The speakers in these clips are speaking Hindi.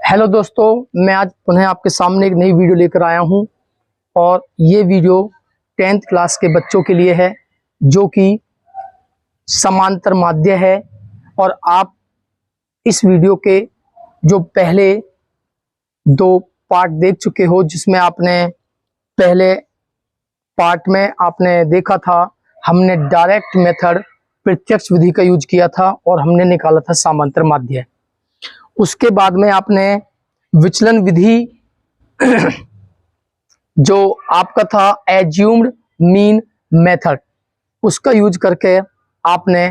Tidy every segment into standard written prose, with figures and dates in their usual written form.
हेलो दोस्तों, मैं आज पुनः आपके सामने एक नई वीडियो लेकर आया हूं और ये वीडियो 10th क्लास के बच्चों के लिए है जो कि समांतर माध्य है। और आप इस वीडियो के जो पहले दो पार्ट देख चुके हो, जिसमें आपने पहले पार्ट में आपने देखा था, हमने डायरेक्ट मेथड प्रत्यक्ष विधि का यूज किया था और हमने निकाला था समांतर माध्य। उसके बाद में आपने विचलन विधि जो आपका था एज्यूम्ड मीन मेथड, उसका यूज करके आपने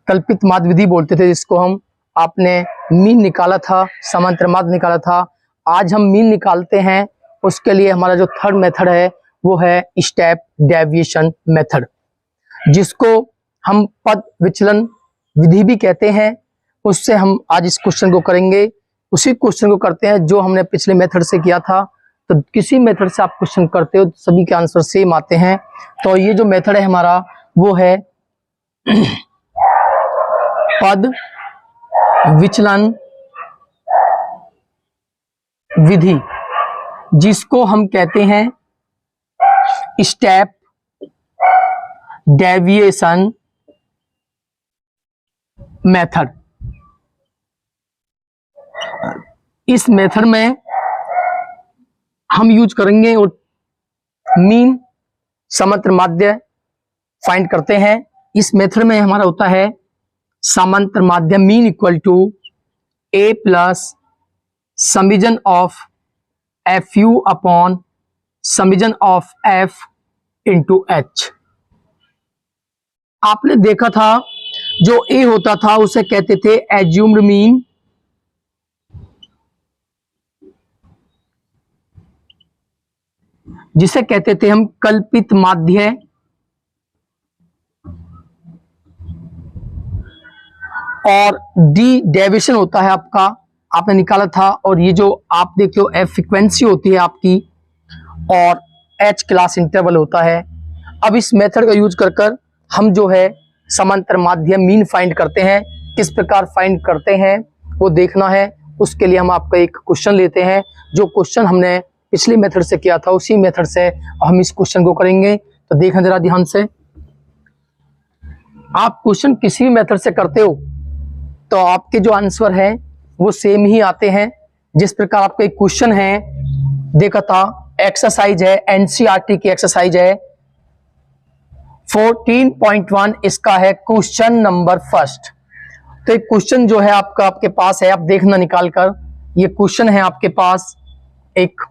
कल्पित माध्य विधि बोलते थे जिसको हम, आपने मीन निकाला था, समांतर माध्य निकाला था। आज हम मीन निकालते हैं, उसके लिए हमारा जो थर्ड मेथड है वो है स्टेप डेविएशन मेथड, जिसको हम पद विचलन विधि भी कहते हैं। उससे हम आज इस क्वेश्चन को करेंगे। उसी क्वेश्चन को करते हैं जो हमने पिछले मेथड से किया था। तो किसी मेथड से आप क्वेश्चन करते हो तो सभी के आंसर सेम आते हैं। तो ये जो मेथड है हमारा वो है पद विचलन विधि, जिसको हम कहते हैं स्टेप डेविएशन मेथड। इस मेथड में हम यूज करेंगे और मीन समांतर माध्य फाइंड करते हैं। इस मेथड में हमारा होता है समांतर माध्य mean equal to a plus summation of f u upon summation of f into h. आपने देखा था जो ए होता था उसे कहते थे एज्यूम्ड मीन, जिसे कहते थे हम कल्पित माध्य, और डी डेविएशन होता है आपका, आपने निकाला था। और ये जो आप देखते हो एफ फ्रीक्वेंसी होती है आपकी और एच क्लास इंटरवल होता है। अब इस मेथड का यूज कर हम जो है समांतर माध्य मीन फाइंड करते हैं। किस प्रकार फाइंड करते हैं वो देखना है। उसके लिए हम आपका एक क्वेश्चन लेते हैं, जो क्वेश्चन हमने पिछले मेथड से किया था उसी मेथड से हम इस क्वेश्चन को करेंगे। तो देखना जरा ध्यान से। आप क्वेश्चन किसी भी मेथड से करते हो तो आपके जो आंसर है वो सेम ही आते हैं। जिस प्रकार आपका एक क्वेश्चन है, देखा था, एक्सरसाइज है, एनसीईआरटी की एक्सरसाइज है 14.1, इसका है क्वेश्चन नंबर फर्स्ट। तो एक क्वेश्चन जो है आपके पास है, आप देखना निकाल कर। ये क्वेश्चन है आपके पास, एक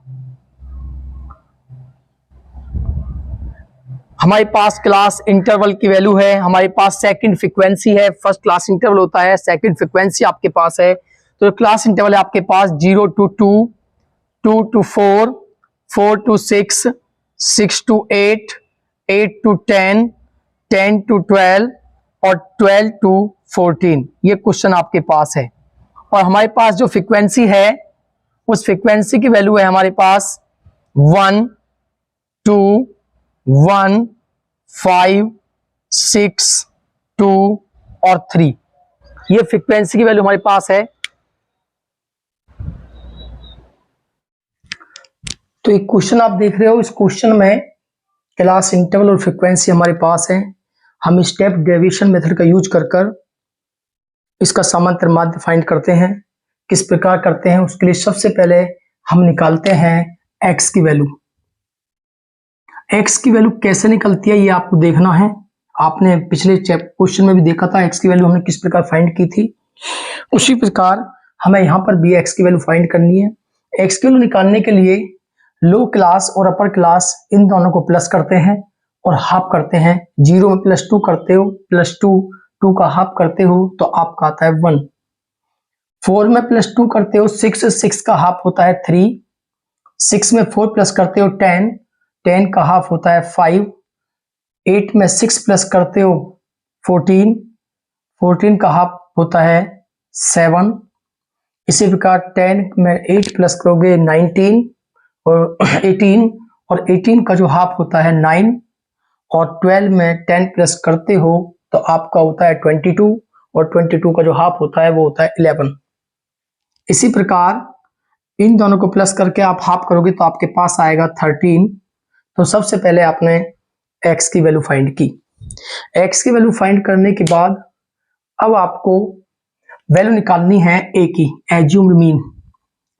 हमारे पास क्लास इंटरवल की वैल्यू है, हमारे पास सेकंड फ्रीक्वेंसी है। फर्स्ट क्लास इंटरवल होता है, सेकंड फ्रीक्वेंसी आपके पास है। तो क्लास इंटरवल है आपके पास 0 to 2, 2 to 4, 4 to 6, 6 to 8, 8 to 10, 10 to 12 और 12 to 14। ये क्वेश्चन आपके पास है। और हमारे पास जो फ्रीक्वेंसी है उस फ्रीक्वेंसी की वैल्यू है हमारे पास 1, 2, 1, 5, 6, 2 और 3। ये फ्रीक्वेंसी की वैल्यू हमारे पास है। तो एक क्वेश्चन आप देख रहे हो, इस क्वेश्चन में क्लास इंटरवल और फ्रीक्वेंसी हमारे पास है। हम स्टेप डेविएशन मेथड का यूज कर इसका समांतर माध्य फाइंड करते हैं। किस प्रकार करते हैं उसके लिए सबसे पहले हम निकालते हैं x की वैल्यू। x की वैल्यू कैसे निकलती है ये आपको देखना है। आपने पिछले क्वेश्चन में भी देखा था x की वैल्यू हमने किस प्रकार फाइंड की थी। उसी प्रकार हमें यहाँ पर भी x की वैल्यू फाइंड करनी है। x की वैल्यू निकालने के लिए लो क्लास और अपर क्लास इन दोनों को प्लस करते हैं और हाफ करते हैं। 0 में +2 करते हो, +2, 2 का हाफ करते हो तो आपका आता है 1। 4 में +2 करते हो 6, 6 का हाफ होता है 3। 6 में 4 प्लस करते हो 10, 10 का हाफ होता है 5। 8 में 6 प्लस करते हो 14, 14 का हाफ होता है 7। इसी प्रकार 10 में 8 प्लस करोगे 19 और 18, और 18 का जो हाफ होता है 9। और 12 में 10 प्लस करते हो तो आपका होता है 22, और 22 का जो हाफ होता है वो होता है 11। इसी प्रकार इन दोनों को प्लस करके आप हाफ करोगे तो आपके पास आएगा 13। तो सबसे पहले आपने x की वैल्यू फाइंड की। x की वैल्यू फाइंड करने के बाद अब आपको वैल्यू निकालनी है a की, एज्यूम्ड मीन,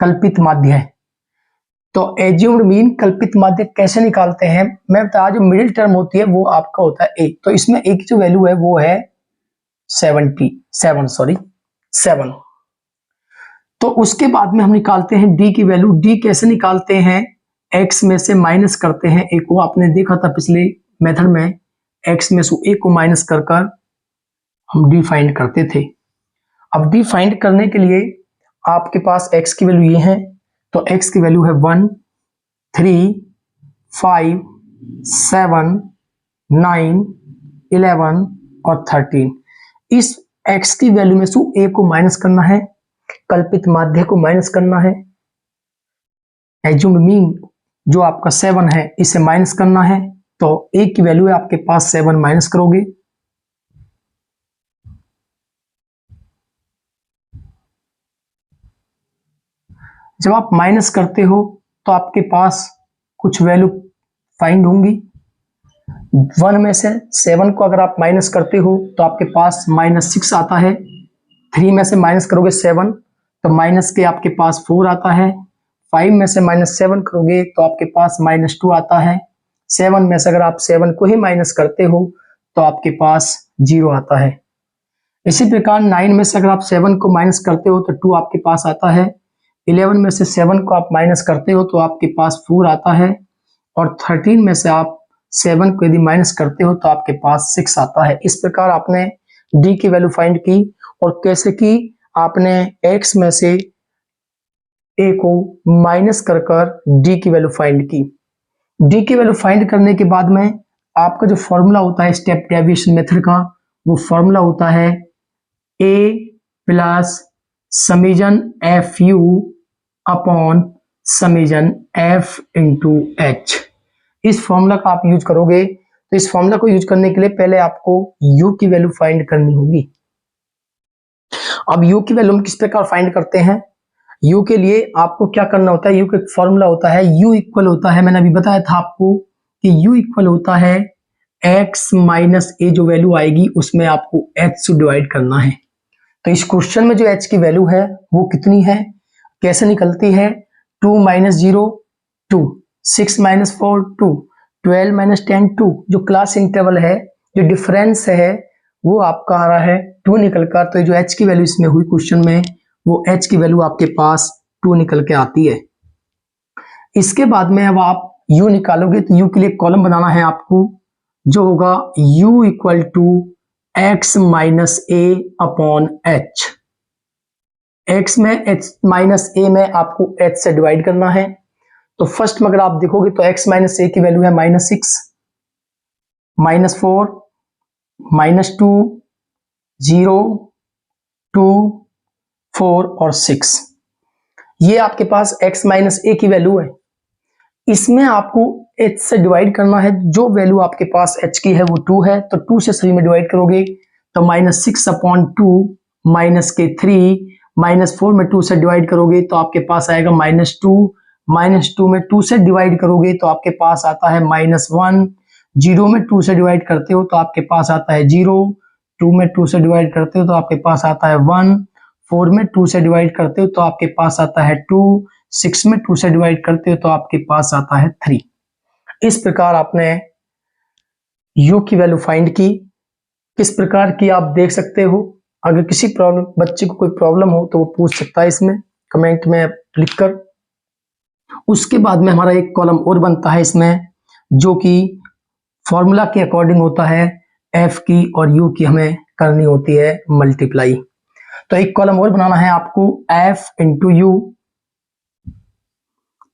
कल्पित माध्य है। तो एज्यूम्ड मीन कल्पित माध्य कैसे निकालते हैं मैं बताया, जो मिडिल टर्म होती है वो आपका होता है a। तो इसमें a की जो वैल्यू है वो है 7। तो उसके बाद में हम निकालते हैं d की वैल्यू। d कैसे निकालते हैं, x में से माइनस करते हैं a को। आपने देखा था पिछले मेथड में x में से a को माइनस कर कर हम d फाइंड करते थे। अब d फाइंड करने के लिए आपके पास x की वैल्यू ये है, तो x की वैल्यू है 1, 3, 5, 7, 9, 11 और 13। इस x की वैल्यू में से a को माइनस करना है, कल्पित माध्य को माइनस करना है, एज्यूम्ड मीन जो आपका 7 है इसे माइनस करना है। तो a की वैल्यू है आपके पास 7, माइनस करोगे जब आप माइनस करते हो तो आपके पास कुछ वैल्यू फाइंड होंगी। 1 में से 7 को अगर आप माइनस करते हो तो आपके पास -6 आता है। 3 में से माइनस करोगे 7 तो माइनस के आपके पास 4 आता है। 5 में से -7 करोगे तो आपके पास -2 आता है। 7 में से अगर आप 7 को ही माइनस करते हो तो आपके पास 0 आता है। इसी प्रकार 9 में से अगर आप 7 को माइनस करते हो तो 2 आपके पास आता है। 11 में से 7 को आप माइनस करते हो तो आपके पास 4 आता है। और 13 में से आप 7 को यदि माइनस करते हो तो आपके पास 6 आता है। इस प्रकार आपने d की वैल्यू फाइंड की। और कैसे की, आपने x में से a को माइनस कर कर d की वैल्यू फाइंड की। d की वैल्यू फाइंड करने के बाद में आपका जो फॉर्मूला होता है स्टेप डेविएशन मेथड का, वो फॉर्मूला होता है a plus summation f u upon summation f into h. इस फॉर्मूला का आप यूज करोगे। तो इस फॉर्मूला को यूज करने के लिए पहले आपको u की वैल्यू फाइंड करनी होगी। अब u की वैल्यू हम किस प्रकार फाइंड करते हैं, u के लिए आपको क्या करना होता है, u का एक फॉर्मूला होता है, u इक्वल होता है, मैंने अभी बताया था आपको कि u इक्वल होता है x माइनस a, जो वैल्यू आएगी उसमें आपको h से डिवाइड करना है। तो इस क्वेश्चन में जो h की वैल्यू है वो कितनी है, कैसे निकलती है, 2 माइनस 0 2, 6 माइनस 4 2, 12 माइनस 10 2। जो क्लास इंटरवल है, जो डिफरेंस है, वो आपका आ रहा है 2 निकल कर। तो जो h की वैल्यू इसमें हुई क्वेश्चन में, वो h की वैल्यू आपके पास 2 निकल के आती है। इसके बाद में अब आप u निकालोगे तो u के लिए कॉलम बनाना है आपको, जो होगा u equal to x minus A upon H. x में h माइनस ए में आपको h से डिवाइड करना है। तो फर्स्ट में अगर आप देखोगे तो x माइनस ए की वैल्यू है -6, -4, -2, 0, 2, 4 और 6। ये आपके पास x माइनस ए की वैल्यू है। इसमें आपको h से डिवाइड करना है। जो वैल्यू आपके पास h की है वो 2 है, तो 2 से 3 में डिवाइड करोगे तो -6 अपॉन 2 माइनस के 3, -4 में 2 से डिवाइड करोगे तो आपके पास आएगा -2, -2 में 2 से डिवाइड करोगे तो आपके पास आता है -1, 0 में 2 से डिवाइड करते हो तो आपके पास आता है 0, 2 में 2 से डिवाइड करते हो तो आपके पास आता है 1, 4 में 2 से डिवाइड करते हो तो आपके पास आता है 2, 6 में 2 से डिवाइड करते हो तो आपके पास आता है 3। इस प्रकार आपने u की वैल्यू फाइंड की। किस प्रकार की आप देख सकते हो। अगर किसी प्रॉब्लम, बच्चे को कोई प्रॉब्लम हो तो वो पूछ सकता है इसमें कमेंट में लिखकर। उसके बाद में हमारा एक कॉलम और बनता है इसमें, जो कि फॉर्मूला के अकॉर्डिंग होता है, f की और u की हमें करनी होती है मल्टीप्लाई। तो एक कॉलम और बनाना है आपको, f इंटू यू।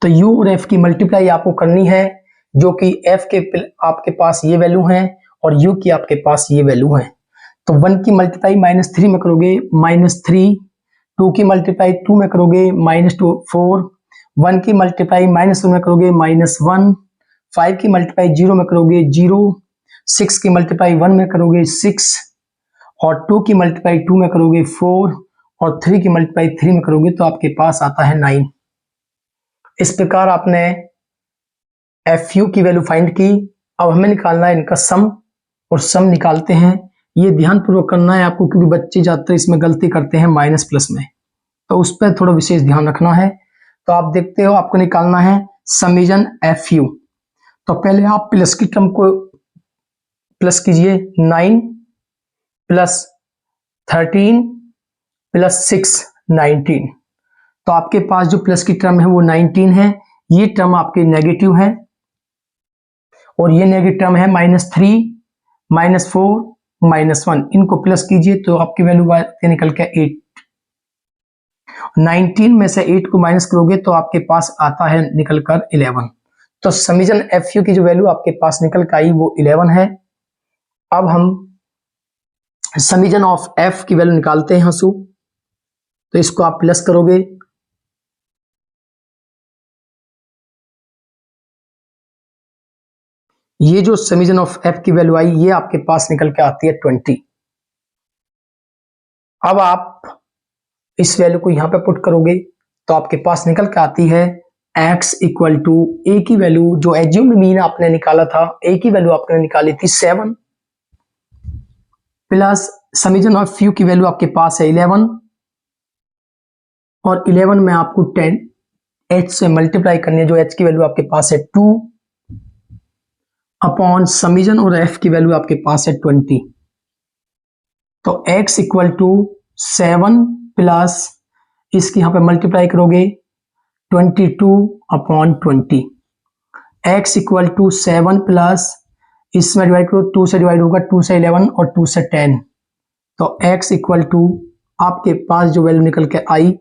तो u और f की मल्टीप्लाई आपको करनी है, जो कि f के आपके पास ये वैल्यू है और u की आपके पास ये वैल्यू है। तो 1 की मल्टीप्लाई -3 में करोगे -3, 2 की मल्टीप्लाई 2 में करोगे -2 4, 1 की मल्टीप्लाई -1 में करोगे -1, 5 की मल्टीप्लाई 0 में करोगे 0, 6 की मल्टीप्लाई 1 में करोगे 6 और 2 की मल्टीप्लाई 2 में करोगे 4 और 3 की मल्टीप्लाई 3 में करोगे तो आपके पास आता है 9। इस प्रकार आपने एफ यू की वैल्यू फाइंड की। अब हमें निकालना है इनका सम, और सम निकालते हैं। ये ध्यानपूर्वक करना है आपको, क्योंकि बच्चे ज्यादातर इसमें गलती करते हैं माइनस प्लस में, तो उस पर थोड़ा विशेष ध्यान रखना है। तो आप देखते हो आपको निकालना है समीजन एफ यू। तो पहले आप प्लस की टर्म को प्लस कीजिए, 9 प्लस 13 प्लस 6 19। तो आपके पास जो प्लस की टर्म है वो 19 है। ये टर्म आपके नेगेटिव है और ये नेगेटिव टर्म है -3 -4 -1। इनको प्लस कीजिए तो आपकी वैल्यू निकल के 8। 19 में से 8 को माइनस करोगे तो आपके पास आता है निकल कर 11। तो समीजन एफ यू की जो वैल्यू आपके पास निकल कर आई वो 11 है। अब हम समीजन ऑफ एफ की वैल्यू निकालते हैं हंसू। तो इसको आप प्लस करोगे, ये जो समीजन ऑफ एफ की वैल्यू आई ये आपके पास निकल के आती है 20। अब आप इस वैल्यू को यहां पे पुट करोगे तो आपके पास निकल के आती है x इक्वल टू ए की वैल्यू, जो एज्यूम्ड मीन आपने निकाला था, ए की वैल्यू आपने निकाली थी 7 प्लस समीजन ऑफ यू की वैल्यू आपके पास है 11, और 11 में आपको 10 h से मल्टीप्लाई करनी है, जो h की वैल्यू आपके पास है 2 अपॉन समीजन और f की वैल्यू आपके पास है 20। तो x इक्वल टू 7 प्लस इसकी यहां पे मल्टीप्लाई करोगे 22 upon 20। x equal to 7 plus इसमें डिवाइड करो, 2 से डिवाइड होगा, 2 से 11 और 2 से 10। तो x इक्वल टू आपके पास जो वैल्यू निकल के आई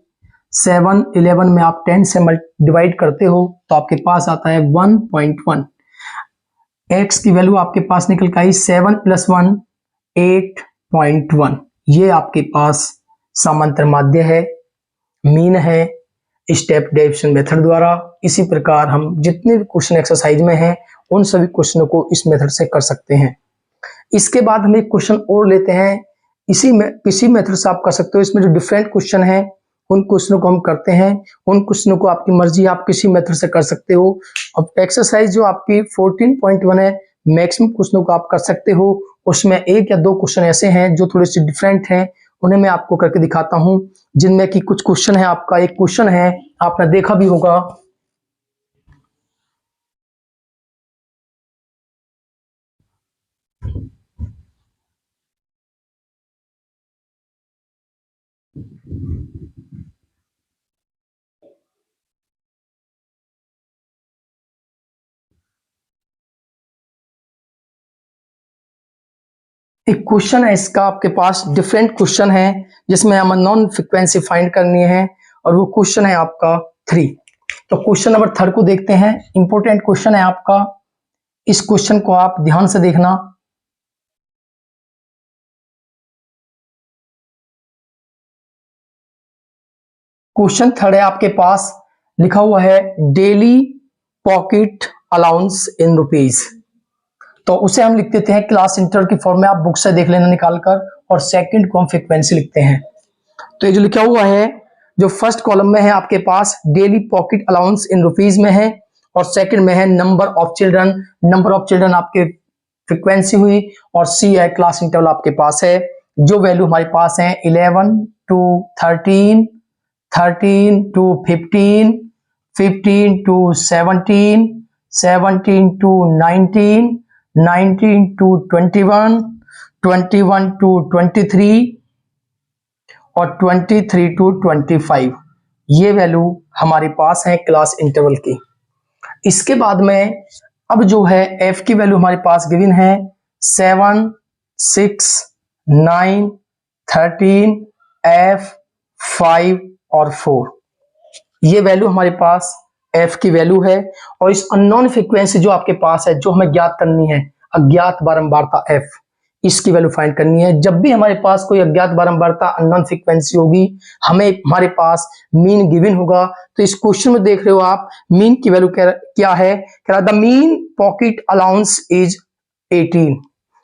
7, 11 में आप 10 से डिवाइड करते हो तो आपके पास आता है 1.1। x की वैल्यू आपके पास निकल के आई 7 प्लस 1 8.1। ये आपके पास समांतर माध्य है, मीन है, स्टेप डेविएशन मेथड द्वारा। इसी प्रकार हम जितने भी क्वेश्चन एक्सरसाइज में हैं उन सभी क्वेश्चनों को इस मेथड से कर सकते हैं। इसके बाद हम एक क्वेश्चन और लेते हैं, इसी में किसी मेथड से आप कर सकते हो। इसमें जो डिफरेंट क्वेश्चन है उन क्वेश्चनों को हम करते हैं, उन क्वेश्चनों को आपकी मर्जी, आप किसी मेथड से कर सकते हो। अब एक्सरसाइज जो आपकी 14.1 है, मैक्सिमम क्वेश्चनों को आप कर सकते हो। उसमें 1 या 2 क्वेश्चन ऐसे हैं जो थोड़े से डिफरेंट हैं, उन्हें मैं आपको करके दिखाता हूं। जिनमें कि कुछ क्वेश्चन है, आपका एक क्वेश्चन है आपने देखा भी होगा, एक क्वेश्चन है इसका आपके पास, डिफरेंट क्वेश्चन है जिसमें हमें नॉन फ्रीक्वेंसी फाइंड करनी है, और वो क्वेश्चन है आपका 3। तो क्वेश्चन नंबर 3 को देखते हैं। इंपॉर्टेंट क्वेश्चन है आपका, इस क्वेश्चन को आप ध्यान से देखना। क्वेश्चन 3 है आपके पास, लिखा हुआ है daily pocket allowance in rupees. तो उसे हम लिख देते हैं क्लास इंटर की फॉर्म में, आप बुक से देख लेना निकालकर, और सेकंड को हम फ्रीक्वेंसी लिखते हैं। तो ये जो लिखा हुआ है, जो फर्स्ट कॉलम में है आपके पास daily pocket allowance in rupees में है, और सेकंड में है number of children. Number of children आपके फ्रीक्वेंसी हुई, और सी है क्लास इंटरवल आपके पास है। जो वैल्यू हमारे पास है 11 to 13, 13 to 15, 15 to 17, 17 to 19, 19 to 21, 21 to 23 और 23 to 25। ये वैल्यू हमारे पास है क्लास इंटरवल की। इसके बाद में अब जो है f की वैल्यू हमारे पास गिवन है 7, 6, 9, 13, f, 5 और 4। ये वैल्यू हमारे पास f की वैल्यू है, और इस अननोन फ्रीक्वेंसी जो आपके पास है, जो हमें ज्ञात करनी है, अज्ञात बारंबारता f, इसकी वैल्यू फाइंड करनी है। जब भी हमारे पास कोई अज्ञात बारंबारता अननोन फ्रीक्वेंसी होगी, हमें हमारे पास मीन गिवन होगा। तो इस क्वेश्चन में देख रहे हो आप, मीन की वैल्यू क्या है, कह रहा the mean pocket allowance is 18।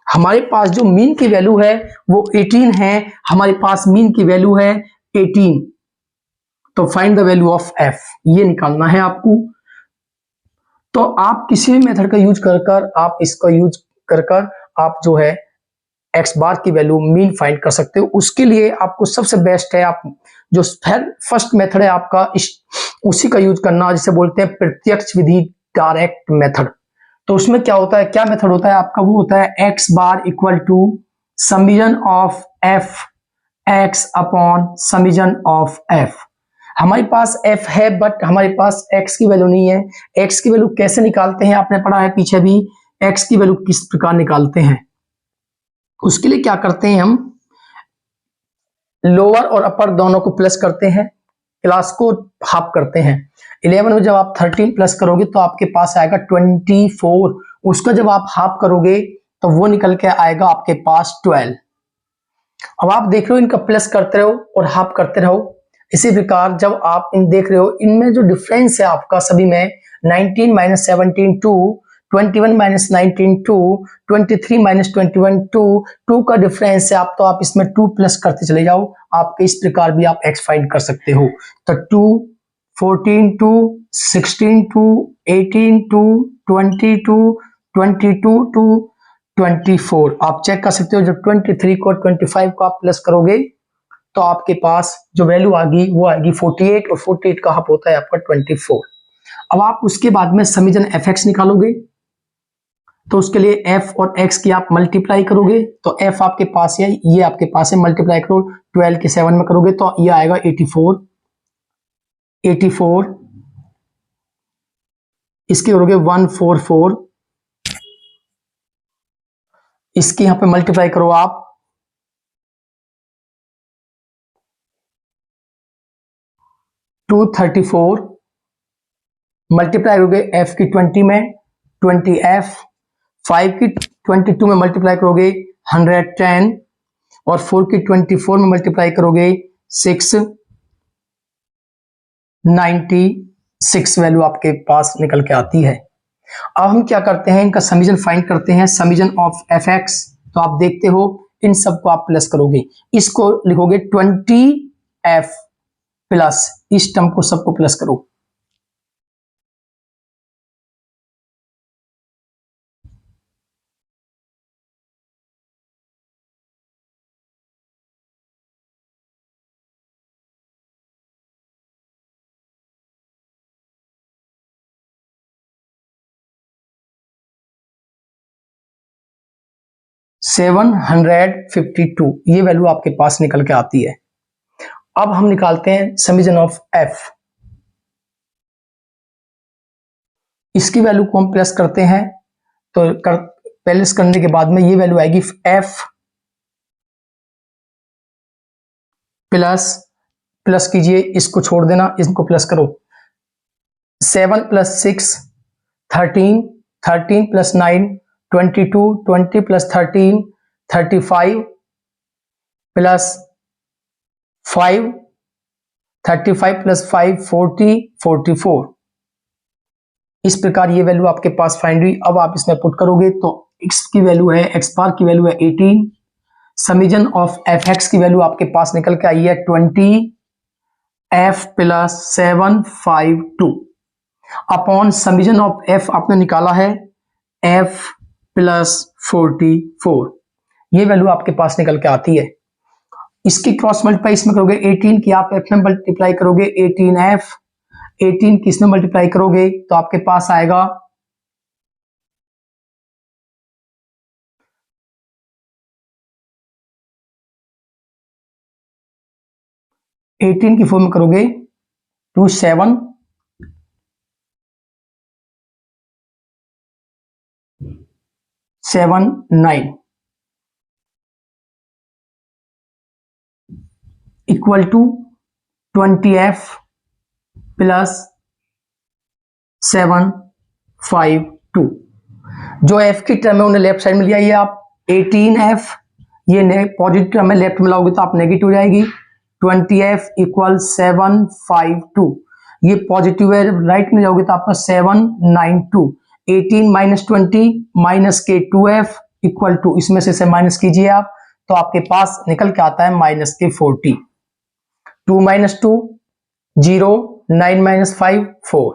हमारे पास जो मीन की वैल्यू है वो 18 है। हमारे पास मीन की वैल्यू है 18, तो find the value of f, ये निकालना है आपको। तो आप किसी भी मेथड का यूज कर आप इसका यूज कर आप जो है x बार की वैल्यू मीन फाइंड कर सकते हो। उसके लिए आपको सबसे बेस्ट है आप जो फर्स्ट मेथड है आपका उसी का यूज करना, जिसे बोलते हैं प्रत्यक्ष विधि, डायरेक्ट मेथड। तो उसमें क्या होता है, क्या मेथड होता है आपका, वो होता है x bar equal to summation of f x upon summation of f। हमारे पास f है बट हमारे पास x की वैल्यू नहीं है। x की वैल्यू कैसे निकालते हैं आपने पढ़ा है पीछे भी, x की वैल्यू किस प्रकार निकालते हैं। उसके लिए क्या करते हैं, हम लोअर और अपर दोनों को प्लस करते हैं, क्लास को हाफ करते हैं। 11 में जब आप 13 प्लस करोगे तो आपके पास आएगा 24, उसका जब आप हाफ करोगे तो वो निकल के आएगा आपके पास 12। अब आप देख रहे हो इनका प्लस करते रहो और हाफ करते रहो। इसी प्रकार जब आप इन देख रहे हो इनमें जो डिफरेंस है आपका सभी में 19 माइनस 17 2, 21 माइनस 19 2, 23 माइनस 21 2 का डिफरेंस है आप, तो आप इसमें 2 प्लस करते चले जाओ, आपके इस प्रकार भी आप x फाइंड कर सकते हो। तो 2, 14 2, 16 2, 18 2, 22, 22 2, 24। आप चेक कर सकते हो जब 23 को 25 को आप प्लस करोगे तो आपके पास जो वैल्यू आ गई वो आएगी 48, और 48 का हाफ होता है आपका 24। अब आप उसके बाद में समीजन fx निकालोगे, तो उसके लिए f और x की आप मल्टीप्लाई करोगे, तो f आपके पास है, ये आपके पास है, मल्टीप्लाई करो 12 के 7 में करोगे तो ये आएगा 84, 84 इसके करोगे 144, इसके यहां पे मल्टीप्लाई करो आप 234, मल्टीप्लाई करोगे f की 20 में 20f, 5 की 22 में मल्टीप्लाई करोगे 110, और 4 की 24 में मल्टीप्लाई करोगे 696 वैल्यू आपके पास निकल के आती है। अब हम क्या करते हैं, इनका समीजन फाइंड करते हैं, समीजन ऑफ fx। तो आप देखते हो इन सबको आप प्लस करोगे, इसको लिखोगे 20f प्लस, इस टर्म को सबको प्लस करो, $752, ये वैल्यू आपके पास निकल के आती है। अब हम निकालते हैं समीजन ऑफ f। इसकी वैल्यू को हम प्लस करते हैं, तो प्लस करने के बाद में ये वैल्यू आएगी f प्लस, प्लस कीजिए, इसको छोड़ देना, इसको प्लस करो, 7 plus 6 13, 13 plus 9 22, 20 plus 13 35 plus 5, 35 plus 5 40, 44। इस प्रकार ये वैल्यू आपके पास फाइंड हुई। अब आप इसमें पुट करोगे तो x की वैल्यू है, x बार की वैल्यू है 18, समीजन ऑफ fx की वैल्यू आपके पास निकल के आई है 20f plus 752 upon summation of f आपने निकाला है f प्लस 44, ये वैल्यू आपके पास निकल के आती है। इसकी क्रॉस मल्टीप्लाई इसमें करोगे 18 की आप f में मल्टीप्लाई करोगे 18f, 18 किसमें मल्टीप्लाई करोगे तो आपके पास आएगा 18 की 4 में करोगे 27 79 इक्वल टू 20f प्लस 752। जो f की टर्म है उन्हें लेफ्ट साइड में ले आइए आप, 18f ये पॉजिटिव टर्म है, लेफ्ट में लाओगे तो आप नेगेटिव हो जाएगी, 20f इक्वल 752, ये पॉजिटिव है, राइट में जाओगे तो आपका 792, 18 माइनस 20 माइनस के 2f इक्वल टू, इसमें से माइनस कीजिए आप तो आपके पास निकल के आता है माइनस के 40। 2 - 2 0, 9 - 5 4,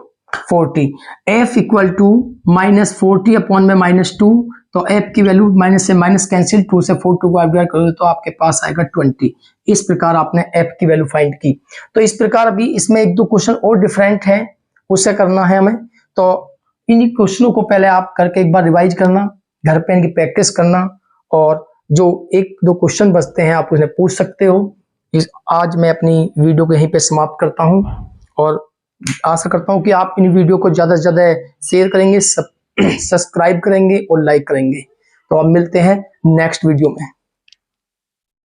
40। f इक्वल टू -40 अपॉन में -2, तो f की वैल्यू माइनस से माइनस कैंसिल, 2 से 4 2 को डिवाइड करोगे तो आपके पास आएगा 20। इस प्रकार आपने f की वैल्यू फाइंड की। तो इस प्रकार अभी इसमें एक दो क्वेश्चन और डिफरेंट है, उससे करना है हमें। तो इन क्वेश्चनों को पहले आप करके एक बार रिवाइज करना, घर पे इनकी प्रैक्टिस करना, और जो एक दो क्वेश्चन बचते हैं आप उन्हें पूछ सकते हो। आज मैं अपनी वीडियो को यहीं पे समाप्त करता हूं, और आशा करता हूं कि आप इन वीडियो को ज़्यादा से ज़्यादा शेयर करेंगे, सब्सक्राइब करेंगे और लाइक करेंगे। तो अब मिलते हैं नेक्स्ट वीडियो में।